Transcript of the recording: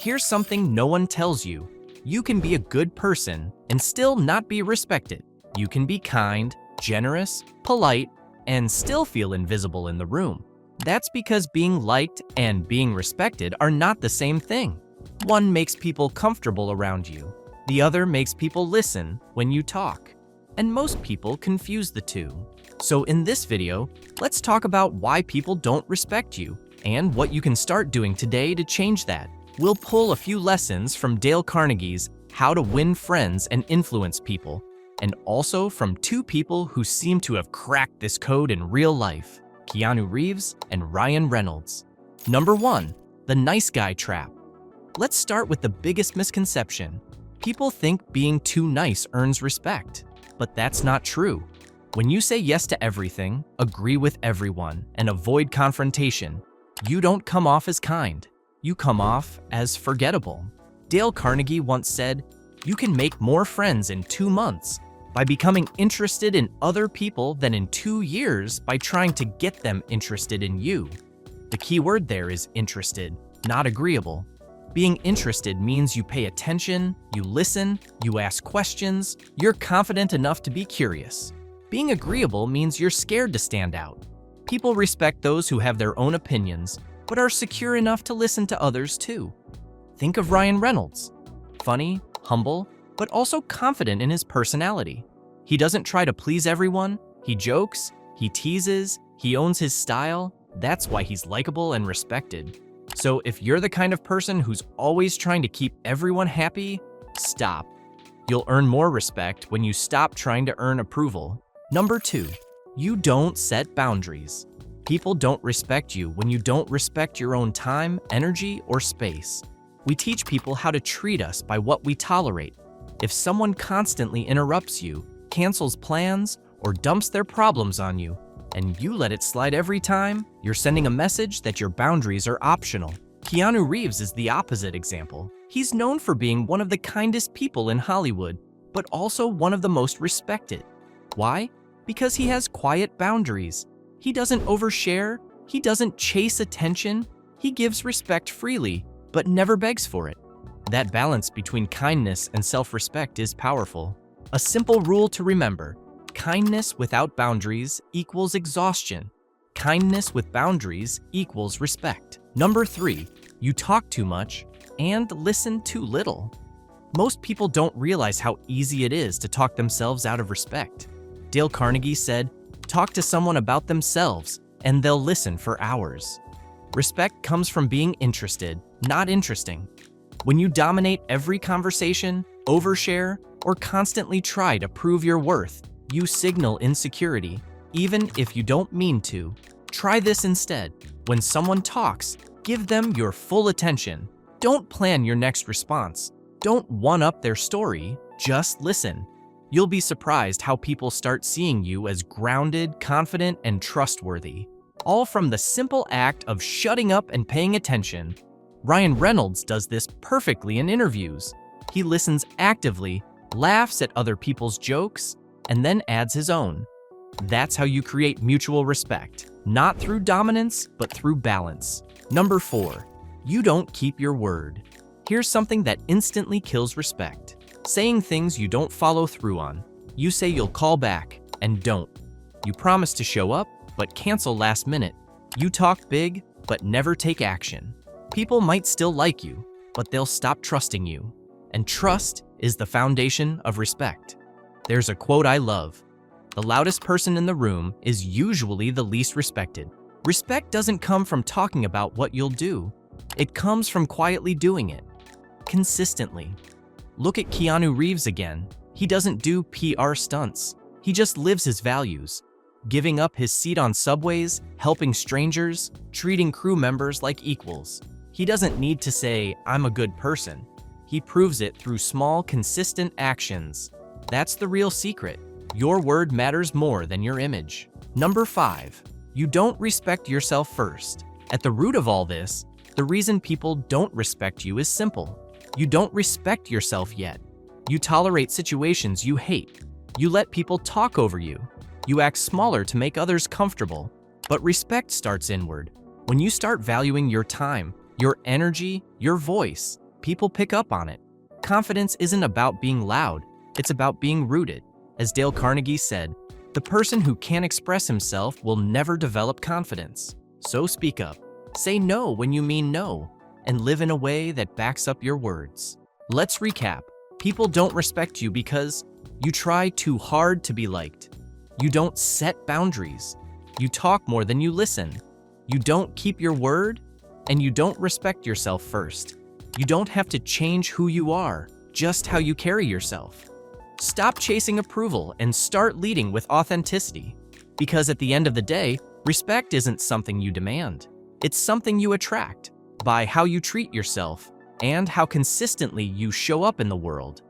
Here's something no one tells you. You can be a good person and still not be respected. You can be kind, generous, polite, and still feel invisible in the room. That's because being liked and being respected are not the same thing. One makes people comfortable around you. The other makes people listen when you talk. And most people confuse the two. So in this video, let's talk about why people don't respect you and what you can start doing today to change that. We'll pull a few lessons from Dale Carnegie's How to Win Friends and Influence People, and also from two people who seem to have cracked this code in real life, Keanu Reeves and Ryan Reynolds. Number 1, the nice guy trap. Let's start with the biggest misconception. People think being too nice earns respect, but that's not true. When you say yes to everything, agree with everyone, and avoid confrontation, you don't come off as kind. You come off as forgettable. Dale Carnegie once said, "You can make more friends in 2 months by becoming interested in other people than in 2 years by trying to get them interested in you." The key word there is interested, not agreeable. Being interested means you pay attention, you listen, you ask questions, you're confident enough to be curious. Being agreeable means you're scared to stand out. People respect those who have their own opinions, but are secure enough to listen to others too. Think of Ryan Reynolds. Funny, humble, but also confident in his personality. He doesn't try to please everyone, he jokes, he teases, he owns his style. That's why he's likable and respected. So if you're the kind of person who's always trying to keep everyone happy, stop. You'll earn more respect when you stop trying to earn approval. Number 2, you don't set boundaries. People don't respect you when you don't respect your own time, energy, or space. We teach people how to treat us by what we tolerate. If someone constantly interrupts you, cancels plans, or dumps their problems on you, and you let it slide every time, you're sending a message that your boundaries are optional. Keanu Reeves is the opposite example. He's known for being one of the kindest people in Hollywood, but also one of the most respected. Why? Because he has quiet boundaries. He doesn't overshare, he doesn't chase attention, he gives respect freely, but never begs for it. That balance between kindness and self-respect is powerful. A simple rule to remember: kindness without boundaries equals exhaustion. Kindness with boundaries equals respect. Number 3, you talk too much and listen too little. Most people don't realize how easy it is to talk themselves out of respect. Dale Carnegie said, "Talk to someone about themselves, and they'll listen for hours." Respect comes from being interested, not interesting. When you dominate every conversation, overshare, or constantly try to prove your worth, you signal insecurity, even if you don't mean to. Try this instead. When someone talks, give them your full attention. Don't plan your next response. Don't one-up their story, just listen. You'll be surprised how people start seeing you as grounded, confident, and trustworthy, all from the simple act of shutting up and paying attention. Ryan Reynolds does this perfectly in interviews. He listens actively, laughs at other people's jokes, and then adds his own. That's how you create mutual respect, not through dominance, but through balance. Number 4, you don't keep your word. Here's something that instantly kills respect. Saying things you don't follow through on. You say you'll call back, and don't. You promise to show up, but cancel last minute. You talk big, but never take action. People might still like you, but they'll stop trusting you. And trust is the foundation of respect. There's a quote I love: "The loudest person in the room is usually the least respected." Respect doesn't come from talking about what you'll do. It comes from quietly doing it, consistently. Look at Keanu Reeves again. He doesn't do PR stunts. He just lives his values. Giving up his seat on subways, helping strangers, treating crew members like equals. He doesn't need to say, "I'm a good person." He proves it through small, consistent actions. That's the real secret. Your word matters more than your image. Number 5, you don't respect yourself first. At the root of all this, the reason people don't respect you is simple. You don't respect yourself yet. You tolerate situations you hate. You let people talk over you. You act smaller to make others comfortable. But respect starts inward. When you start valuing your time, your energy, your voice, People pick up on it. Confidence isn't about being loud, it's about being rooted. As Dale Carnegie said, the person who can't express himself will never develop confidence. So speak up, say no when you mean no, and live in a way that backs up your words. Let's recap. People don't respect you because you try too hard to be liked. You don't set boundaries. You talk more than you listen. You don't keep your word, and you don't respect yourself first. You don't have to change who you are, just how you carry yourself. Stop chasing approval and start leading with authenticity. Because at the end of the day, respect isn't something you demand. It's something you attract by how you treat yourself and how consistently you show up in the world.